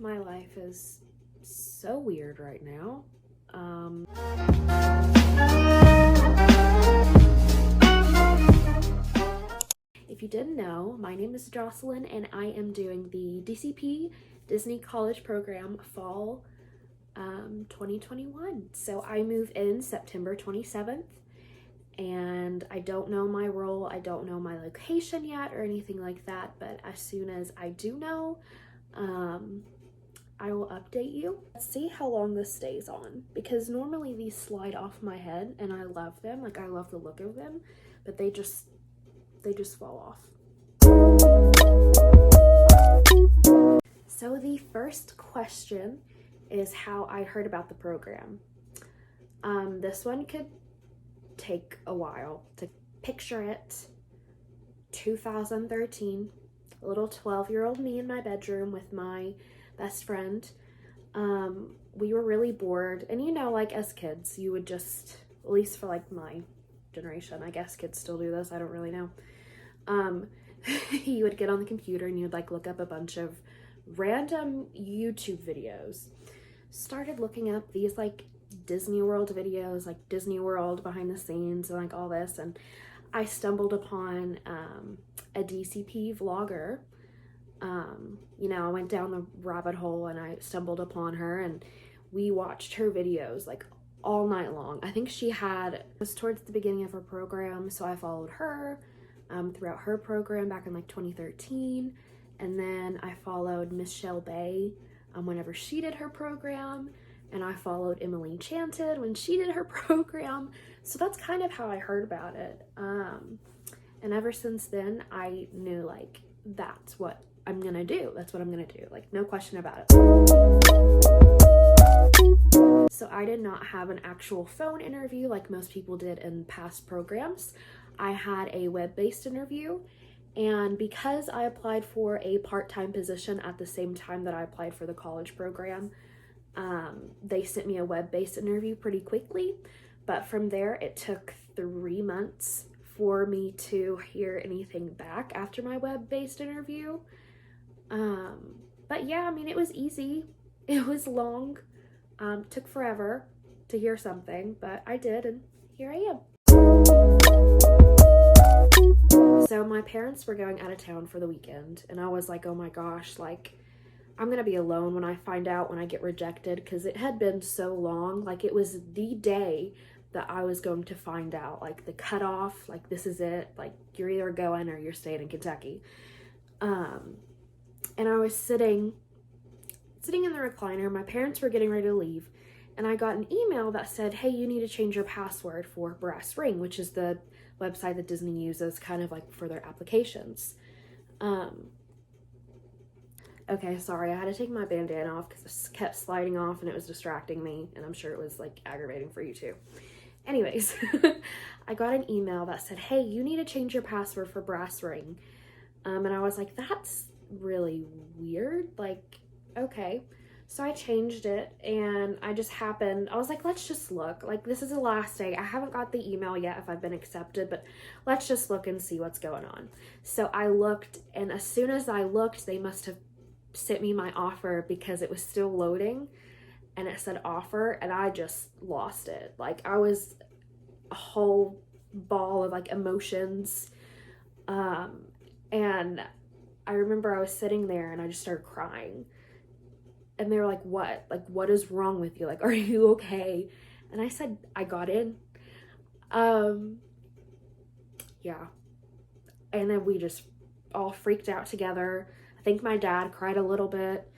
My life is so weird right now. If you didn't know, my name is Jocelyn and I am doing the DCP Disney College Program Fall 2021. So I move in September 27th and I don't know my role, I don't know my location yet or anything like that, but as soon as I do know, I will update you. Let's see how long this stays on, because normally these slide off my head and I love them, like I love the look of them, but they just fall off. So the first question is how I heard about the program. This one could take a while to picture it. 2013, little 12-year-old me in my bedroom with my best friend. We were really bored, and you know, like as kids, you would just, at least for like my generation, I guess kids still do this, I don't really know. You would get on the computer and you'd like look up a bunch of random YouTube videos. Started looking up these like Disney World videos, like Disney World behind the scenes and like all this, and I stumbled upon a DCP vlogger. You know, I went down the rabbit hole and I stumbled upon her and we watched her videos like all night long. I think it was towards the beginning of her program, so I followed her throughout her program back in like 2013, and then I followed Michelle Bay whenever she did her program, and I followed Emily Enchanted when she did her program. So that's kind of how I heard about it, and ever since then I knew like that's what I'm gonna do, like no question about it. So I did not have an actual phone interview like most people did in past programs. I had a web-based interview, and because I applied for a part-time position at the same time that I applied for the college program, they sent me a web-based interview pretty quickly, but from there it took 3 months for me to hear anything back after my web-based interview. But yeah, I mean, it was easy. It was long. Took forever to hear something, but I did, and here I am. So my parents were going out of town for the weekend, and I was like, oh my gosh, like I'm gonna be alone when I find out when I get rejected, because it had been so long. Like it was the day that I was going to find out, like the cutoff, like this is it, like you're either going or you're staying in Kentucky. And I was sitting in the recliner, my parents were getting ready to leave, and I got an email that said, hey, you need to change your password for Brass Ring, which is the website that Disney uses kind of like for their applications. Okay, sorry, I had to take my bandana off because it kept sliding off and it was distracting me, and I'm sure it was like aggravating for you too. Anyways, I got an email that said, hey, you need to change your password for Brass Ring. And I was like, that's really weird, like, okay. So I changed it, and I was like, let's just look, like this is the last day. I haven't got the email yet if I've been accepted, but let's just look and see what's going on. So I looked, and as soon as I looked, they must have sent me my offer because it was still loading and it said offer, and I just lost it. Like I was a whole ball of like emotions. And I remember I was sitting there and I just started crying. And they were like, what? Like, what is wrong with you? Like, are you okay? And I said, I got in. Yeah. And then we just all freaked out together. I think my dad cried a little bit.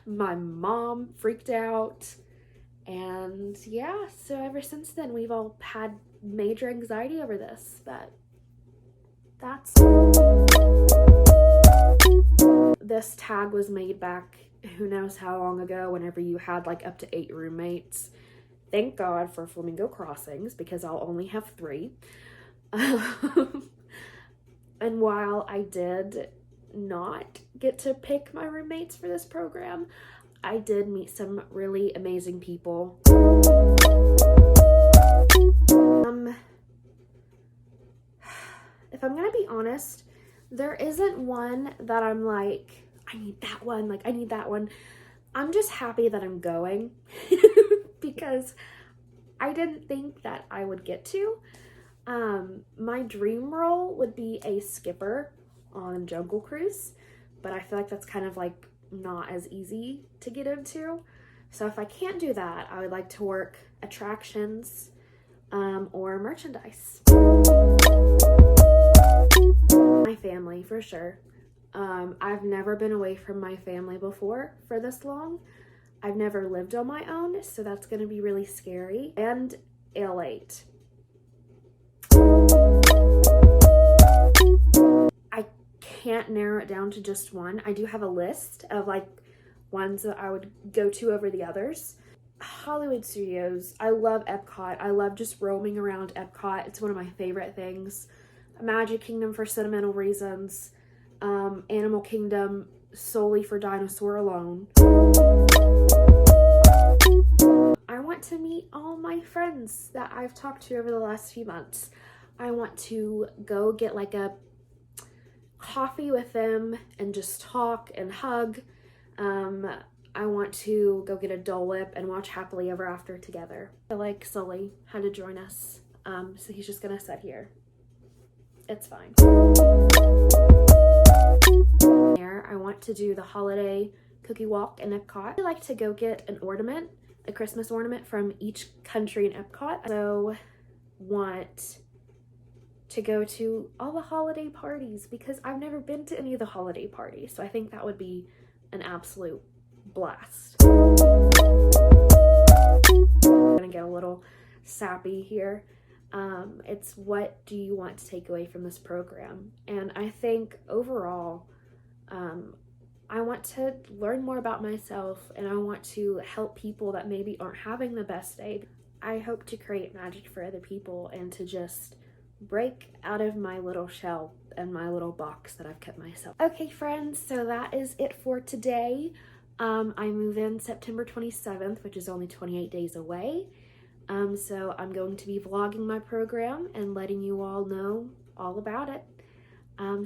My mom freaked out. And yeah, so ever since then, we've all had major anxiety over this, but that's... This tag was made back who knows how long ago, whenever you had like up to 8 roommates. Thank God for Flamingo Crossings, because I'll only have 3. And while I did not get to pick my roommates for this program, I did meet some really amazing people. If I'm gonna be honest, there isn't one that I'm like, I need that one, like I need that one. I'm just happy that I'm going because I didn't think that I would get to. My dream role would be a skipper on Jungle Cruise, but I feel like that's kind of like not as easy to get into. So if I can't do that, I would like to work attractions or merchandise. My family, for sure. I've never been away from my family before for this long. I've never lived on my own, so that's going to be really scary. And Ale8. I can't narrow it down to just one. I do have a list of like ones that I would go to over the others. Hollywood Studios. I love Epcot. I love just roaming around Epcot. It's one of my favorite things. Magic Kingdom for sentimental reasons. Animal Kingdom solely for dinosaur alone. I want to meet all my friends that I've talked to over the last few months. I want to go get like a coffee with them and just talk and hug. I want to go get a Dole Whip and watch Happily Ever After together. I feel like Sully had to join us, so he's just gonna sit here. It's fine. I want to do the holiday cookie walk in Epcot. I like to go get an ornament, a Christmas ornament from each country in Epcot. So want to go to all the holiday parties because I've never been to any of the holiday parties. So I think that would be an absolute blast. I'm gonna get a little sappy here. It's what do you want to take away from this program? And I think overall, I want to learn more about myself and I want to help people that maybe aren't having the best day. I hope to create magic for other people and to just break out of my little shell and my little box that I've kept myself. Okay, friends, so that is it for today. I move in September 27th, which is only 28 days away. So I'm going to be vlogging my program and letting you all know all about it.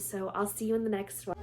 So I'll see you in the next one.